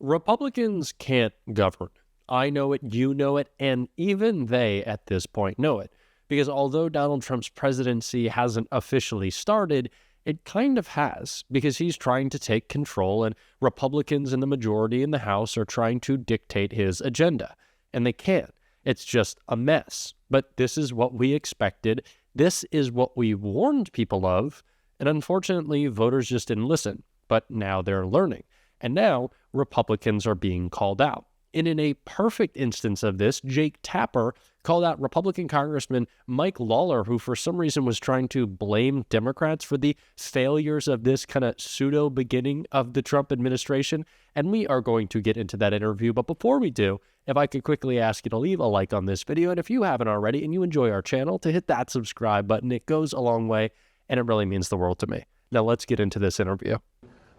Republicans can't govern. I know it, you know it, and even they at this point know it. Because although Donald Trump's presidency hasn't officially started, it kind of has, because he's trying to take control and Republicans in the majority in the House are trying to dictate his agenda. And they can't. It's just a mess. But this is what we expected. This is what we warned people of. And unfortunately, voters just didn't listen. But now they're learning. And now Republicans are being called out. And in a perfect instance of this, Jake Tapper called out Republican Congressman Mike Lawler, who for some reason was trying to blame Democrats for the failures of this kind of pseudo beginning of the Trump administration. And we are going to get into that interview. But before we do, if I could quickly ask you to leave a like on this video, and if you haven't already and you enjoy our channel, to hit that subscribe button. It goes a long way, and it really means the world to me. Now let's get into this interview.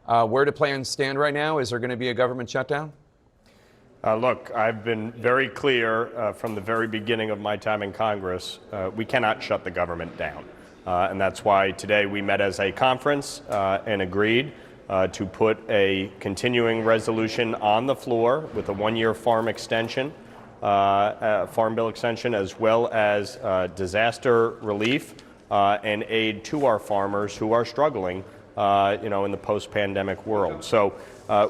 Where do plans stand right now? Is there going to be a government shutdown? Look, I've been very clear from the very beginning of my time in Congress, we cannot shut the government down. And that's why today we met as a conference and agreed to put a continuing resolution on the floor with a one-year farm extension, farm bill extension, as well as disaster relief and aid to our farmers who are struggling in the post-pandemic world. So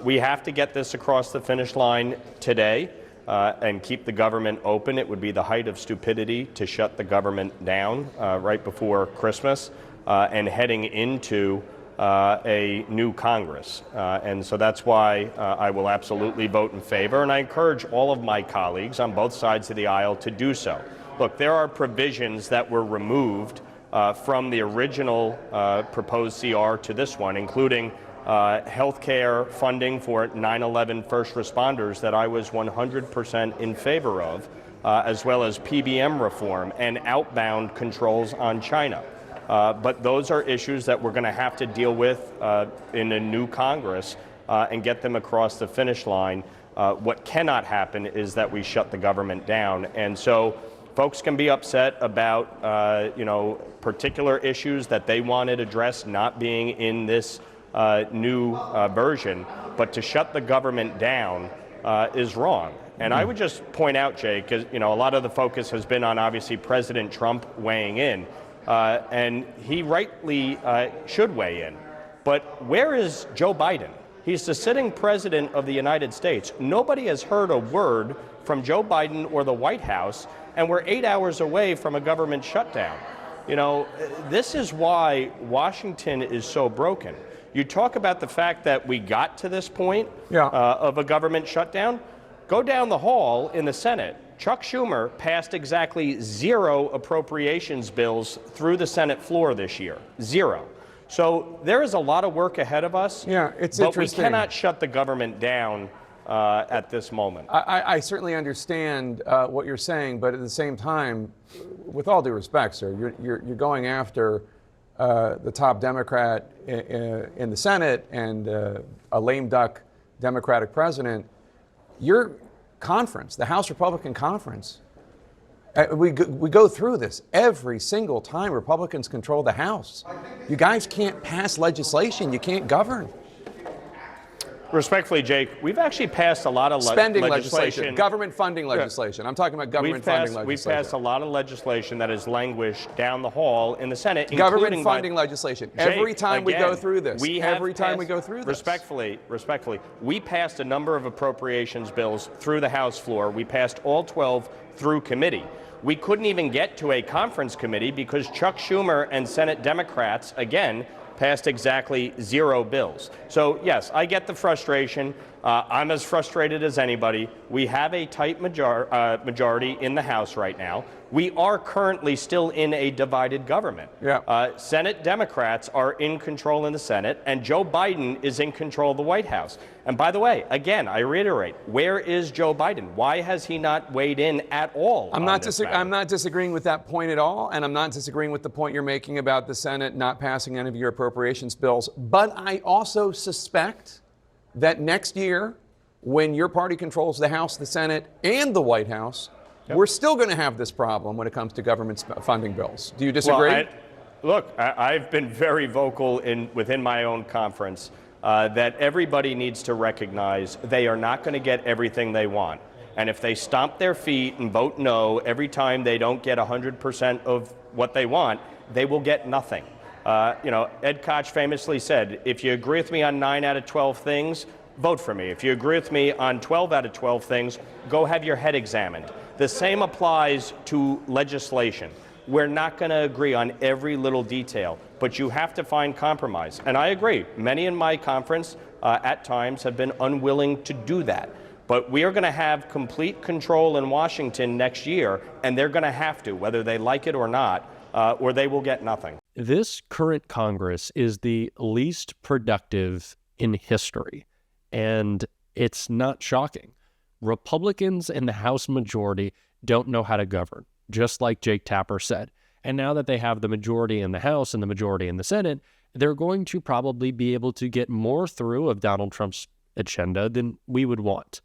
we have to get this across the finish line today and keep the government open. It would be the height of stupidity to shut the government down right before Christmas and heading into a new Congress. And so that's why I will absolutely vote in favor. And I encourage all of my colleagues on both sides of the aisle to do so. Look, there are provisions that were removed from the original proposed CR to this one, including health care funding for 9/11 first responders that I was 100% in favor of, as well as PBM reform and outbound controls on China. But those are issues that we're going to have to deal with in a new Congress and get them across the finish line. What cannot happen is that we shut the government down. And so folks can be upset about, particular issues that they wanted addressed not being in this new version, but to shut the government down is wrong. And I would just point out, Jake, because a lot of the focus has been on obviously President Trump weighing in, and he rightly should weigh in. But where is Joe Biden? He's the sitting president of the United States. Nobody has heard a word from Joe Biden or the White House, and we're 8 hours away from a government shutdown. This is why Washington is so broken. You talk about the fact that we got to this point of a government shutdown. Go down the hall in the Senate. Chuck Schumer passed exactly 0 appropriations bills through the Senate floor this year. 0. So there is a lot of work ahead of us. Yeah, it's but interesting. We cannot shut the government down at this moment. I certainly understand what you're saying, but at the same time, with all due respect, sir, you're going after the top Democrat in the Senate and a lame duck Democratic president. Your conference, the House Republican Conference, we go through this every single time Republicans control the House. You guys can't pass legislation. You can't govern. Respectfully, Jake, we've actually passed a lot of spending legislation, government funding legislation. I'm talking about government funding legislation. We've passed a lot of legislation that has languished down the hall in the Senate, government funding legislation. Every time we go through this, Respectfully, we passed a number of appropriations bills through the House floor. We passed all 12 through committee. We couldn't even get to a conference committee because Chuck Schumer and Senate Democrats, again, passed exactly 0 bills. So yes, I get the frustration. I'm as frustrated as anybody. We have a tight majority in the House right now. We are currently still in a divided government. Senate Democrats are in control in the Senate, and Joe Biden is in control of the White House. And by the way, again, I reiterate, where is Joe Biden? Why has he not weighed in at all? I'm not disagreeing with that point at all, and I'm not disagreeing with the point you're making about the Senate not passing any of your appropriations bills. But I also suspect that next year, when your party controls the House, the Senate, and the White House, we're still going to have this problem when it comes to government funding bills. Do you disagree? Well, I've been very vocal within my own conference that everybody needs to recognize they are not going to get everything they want. And if they stomp their feet and vote no every time they don't get 100% of what they want, they will get nothing. Ed Koch famously said, if you agree with me on 9 out of 12 things, vote for me. If you agree with me on 12 out of 12 things, go have your head examined. The same applies to legislation. We're not going to agree on every little detail, but you have to find compromise. And I agree, many in my conference at times have been unwilling to do that. But we are going to have complete control in Washington next year, and they're going to have to, whether they like it or not, or they will get nothing. This current Congress is the least productive in history, and it's not shocking. Republicans in the House majority don't know how to govern, just like Jake Tapper said. And now that they have the majority in the House and the majority in the Senate, they're going to probably be able to get more through of Donald Trump's agenda than we would want.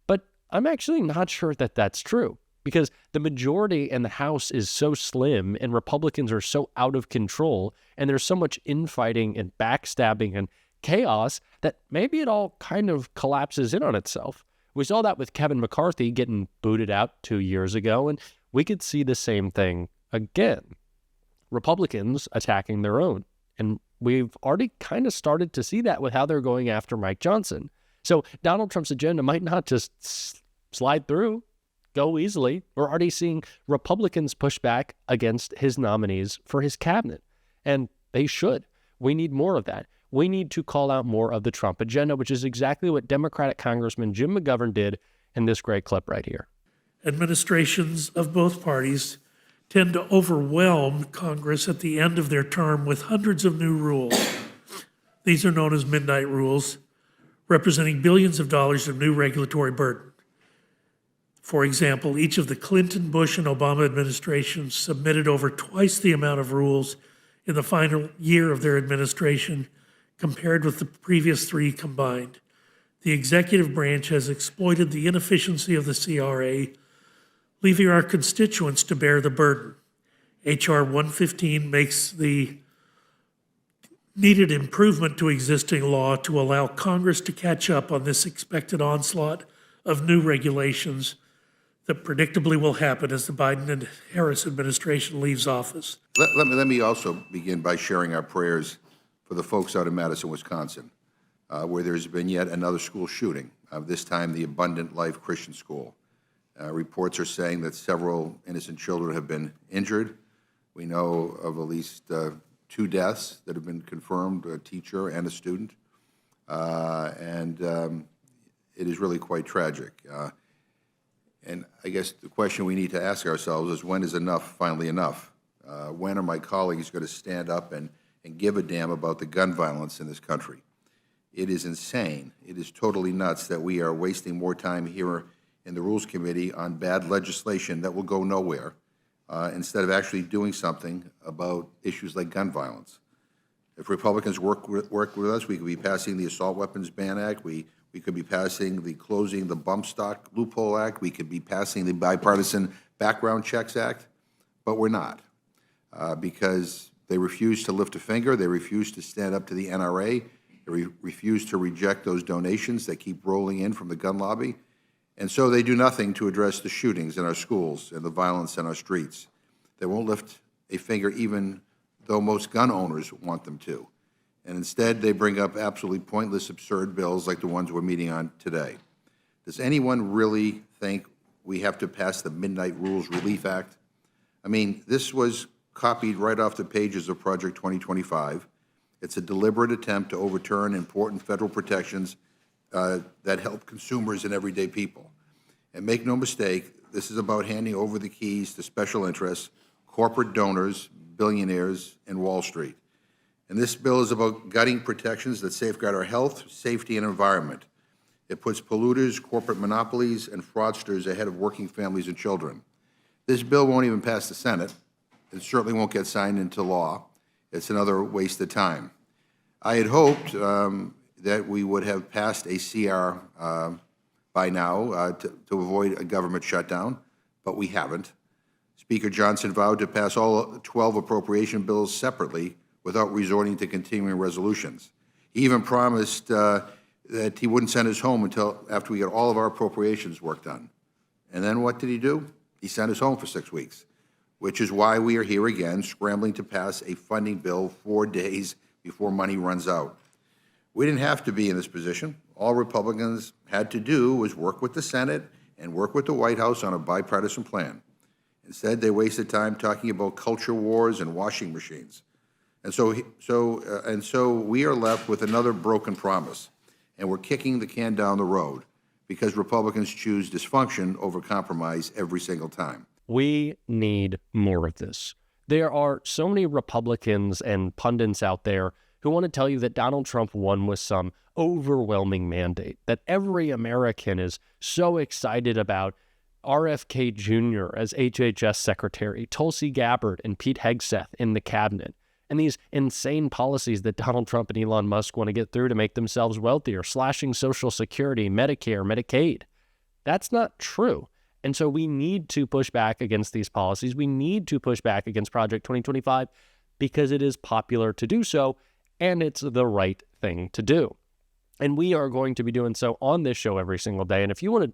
But I'm actually not sure that that's true, because the majority in the House is so slim and Republicans are so out of control and there's so much infighting and backstabbing and chaos that maybe it all kind of collapses in on itself. We saw that with Kevin McCarthy getting booted out 2 years ago, and we could see the same thing again. Republicans attacking their own. And we've already kind of started to see that with how they're going after Mike Johnson. So Donald Trump's agenda might not just slide through, go easily. We're already seeing Republicans push back against his nominees for his cabinet. And they should. We need more of that. We need to call out more of the Trump agenda, which is exactly what Democratic Congressman Jim McGovern did in this great clip right here. Administrations of both parties tend to overwhelm Congress at the end of their term with hundreds of new rules. These are known as midnight rules, representing billions of dollars of new regulatory burden. For example, each of the Clinton, Bush, and Obama administrations submitted over twice the amount of rules in the final year of their administration compared with the previous three combined. The executive branch has exploited the inefficiency of the CRA, leaving our constituents to bear the burden. H.R. 115 makes the needed improvement to existing law to allow Congress to catch up on this expected onslaught of new regulations that predictably will happen as the Biden and Harris administration leaves office. Let me also begin by sharing our prayers for the folks out in Madison, Wisconsin, where there's been yet another school shooting, this time the Abundant Life Christian School. Reports are saying that several innocent children have been injured. We know of at least 2 deaths that have been confirmed, a teacher and a student. And it is really quite tragic. And I guess the question we need to ask ourselves is, when is enough finally enough? When are my colleagues going to stand up and give a damn about the gun violence in this country? It is insane. It is totally nuts that we are wasting more time here in the Rules Committee on bad legislation that will go nowhere, instead of actually doing something about issues like gun violence. If Republicans work with us, we could be passing the Assault Weapons Ban Act. We could be passing the Closing the Bump Stock Loophole Act. We could be passing the Bipartisan Background Checks Act, but we're not, because they refuse to lift a finger. They refuse to stand up to the NRA. They refuse to reject those donations that keep rolling in from the gun lobby. And so they do nothing to address the shootings in our schools and the violence in our streets. They won't lift a finger even though most gun owners want them to. And instead, they bring up absolutely pointless, absurd bills like the ones we're meeting on today. Does anyone really think we have to pass the Midnight Rules Relief Act? I mean, this was copied right off the pages of Project 2025. It's a deliberate attempt to overturn important federal protections that help consumers and everyday people. And make no mistake, this is about handing over the keys to special interests, corporate donors, billionaires, and Wall Street. And this bill is about gutting protections that safeguard our health, safety, and environment. It puts polluters, corporate monopolies, and fraudsters ahead of working families and children. This bill won't even pass the Senate. It certainly won't get signed into law. It's another waste of time. I had hoped that we would have passed a CR by now to avoid a government shutdown, but we haven't. Speaker Johnson vowed to pass all 12 appropriation bills separately without resorting to continuing resolutions. He even promised that he wouldn't send us home until after we got all of our appropriations work done. And then what did he do? He sent us home for 6 weeks, which is why we are here again, scrambling to pass a funding bill 4 days before money runs out. We didn't have to be in this position. All Republicans had to do was work with the Senate and work with the White House on a bipartisan plan. Instead, they wasted time talking about culture wars and washing machines. And so we are left with another broken promise, and we're kicking the can down the road because Republicans choose dysfunction over compromise every single time. We need more of this. There are so many Republicans and pundits out there who want to tell you that Donald Trump won with some overwhelming mandate, that every American is so excited about RFK Jr. as HHS Secretary, Tulsi Gabbard and Pete Hegseth in the cabinet, and these insane policies that Donald Trump and Elon Musk want to get through to make themselves wealthier, slashing Social Security, Medicare, Medicaid. That's not true. And so we need to push back against these policies. We need to push back against Project 2025 because it is popular to do so, and it's the right thing to do. And we are going to be doing so on this show every single day. And if you want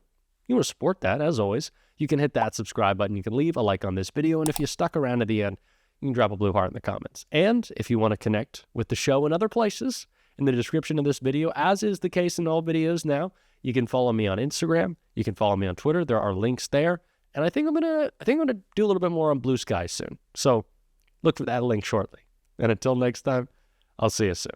to support that, as always, you can hit that subscribe button. You can leave a like on this video. And if you stuck around to the end, you can drop a blue heart in the comments. And if you want to connect with the show in other places, in the description of this video, as is the case in all videos now, you can follow me on Instagram. You can follow me on Twitter. There are links there. And I think I'm gonna do a little bit more on Blue Sky soon. So look for that link shortly. And until next time, I'll see you soon.